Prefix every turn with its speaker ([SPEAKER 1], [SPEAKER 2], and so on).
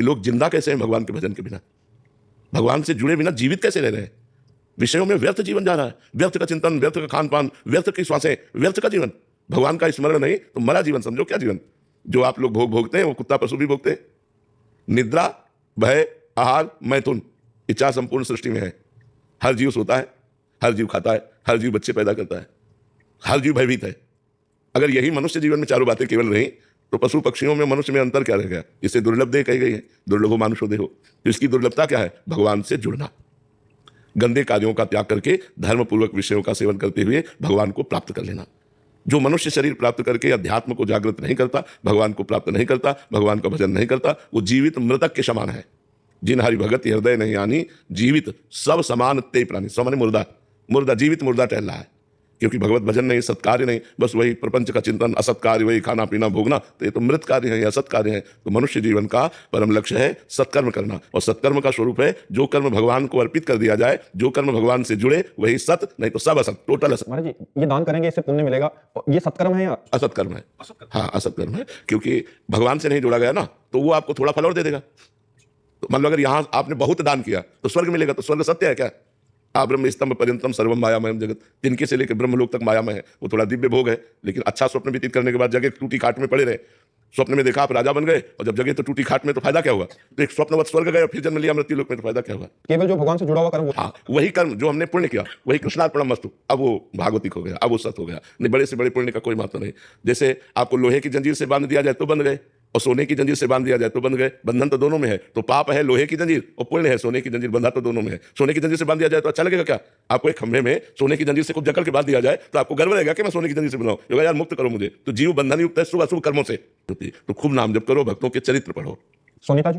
[SPEAKER 1] कि लोग जिंदा कैसे हैं भगवान के भजन के बिना, भगवान से जुड़े बिना जीवित कैसे रह रहे हैं। विषयों में व्यर्थ जीवन जा रहा है, व्यर्थ का चिंतन, व्यर्थ का खान पान, व्यर्थ की श्वासें, व्यर्थ का जीवन। भगवान का स्मरण नहीं तो मरा जीवन समझो। क्या जीवन जो आप लोग भोगते हैं वो कुत्ता पशु भी भोगते हैं। निद्रा, भय, आहार, मैथुन, इच्छा संपूर्ण सृष्टि में है। हर जीव सोता है, हर जीव खाता है, हर जीव बच्चे पैदा करता है, हर जीव भयभीत है। अगर यही मनुष्य जीवन में चारों बातें केवल रही तो पशु पक्षियों में मनुष्य में अंतर क्या रह गया। इसे दुर्लभ देह कही गई है, दुर्लभो मानुषो देहो। तो इसकी दुर्लभता क्या है? भगवान से जुड़ना, गंदे कार्यों का त्याग करके धर्मपूर्वक विषयों का सेवन करते हुए भगवान को प्राप्त कर लेना। जो मनुष्य शरीर प्राप्त करके अध्यात्म को जागृत नहीं करता, भगवान को प्राप्त नहीं करता, भगवान का भजन नहीं करता, वो जीवित मृतक के समान है। जिन हरि भगत हृदय नहीं आनी, जीवित सब समान ते प्राणी। सो माने मुर्दा, मुर्दा जीवित मुर्दा टहल रहा है, क्योंकि भगवत भजन नहीं, सत्कार्य नहीं, बस वही प्रपंच का चिंतन, असत्कार्य, वही खाना पीना भोगना। तो ये तो मृत कार्य है, असत कार्य है। तो मनुष्य जीवन का परम लक्ष्य है सत्कर्म करना, और सत्कर्म का स्वरूप है जो कर्म भगवान को अर्पित कर दिया जाए, जो कर्म भगवान से जुड़े वही सत, नहीं तो सब असत, टोटल असत।
[SPEAKER 2] महाराज जी, ये दान करेंगे इससे पुण्य मिलेगा, ये सत्कर्म है या
[SPEAKER 1] असत कर्म है? हाँ, असत कर्म है, क्योंकि भगवान से नहीं जोड़ा गया ना, तो वो आपको थोड़ा फल और दे देगा। तो मान लो अगर यहाँ आपने बहुत दान किया तो स्वर्ग मिलेगा, तो स्वर्ग सत्य है क्या? आ ब्रह्म स्तंभ पर्यंतम सर्वम मायामयम जगत, तिनके से लेकर ब्रह्मलोक तक मायामय है। वो थोड़ा दिव्य भोग है, लेकिन अच्छा स्वप्न व्यतीत करने के बाद जगह टूटी खाट में पड़े रहे। स्वप्न में देखा आप राजा बन गए, और जब जगह तो टूटी खाट में, तो फायदा क्या हुआ? तो एक स्वप्नवत स्वर्ग गए और फिर जन्म लिया मृत्यु लोक में, तो फायदा क्या हुआ?
[SPEAKER 2] केवल जो भगवान से जुड़ा हुआ कर्म?
[SPEAKER 1] हाँ, वही कर्म जो हमने पुण्य किया वही कृष्णार्पणम वस्तु, अब वो भागवतिक हो गया, अब वो सत हो गया। नहीं, बड़े से बड़े पुण्य का कोई महत्व नहीं। जैसे आपको लोहे की जंजीर से बांध दिया जाए तो बंध गए, और सोने की जंजीर से बांध दिया जाए तो बंध गए। बंधन तो दोनों में है। तो पाप है लोहे की जंजीर, और पुण्य है सोने की जंजीर, बंधा तो दोनों में है। सोने की जंजीर से बांध दिया जाए तो अच्छा लगेगा क्या? आपको एक खंभे में सोने की जंजीर से खूब जकड़ के बांध दिया जाए तो आपको गर्व रहेगा कि मैं सोने की जंजीर से बनाऊं, यार मुक्त करो मुझे। तो जीव बंधन युक्त है शुभ अशुभ कर्मों से। तो खूब नाम जप करो, भक्तों के चरित्र पढ़ो।
[SPEAKER 2] सोनीता जी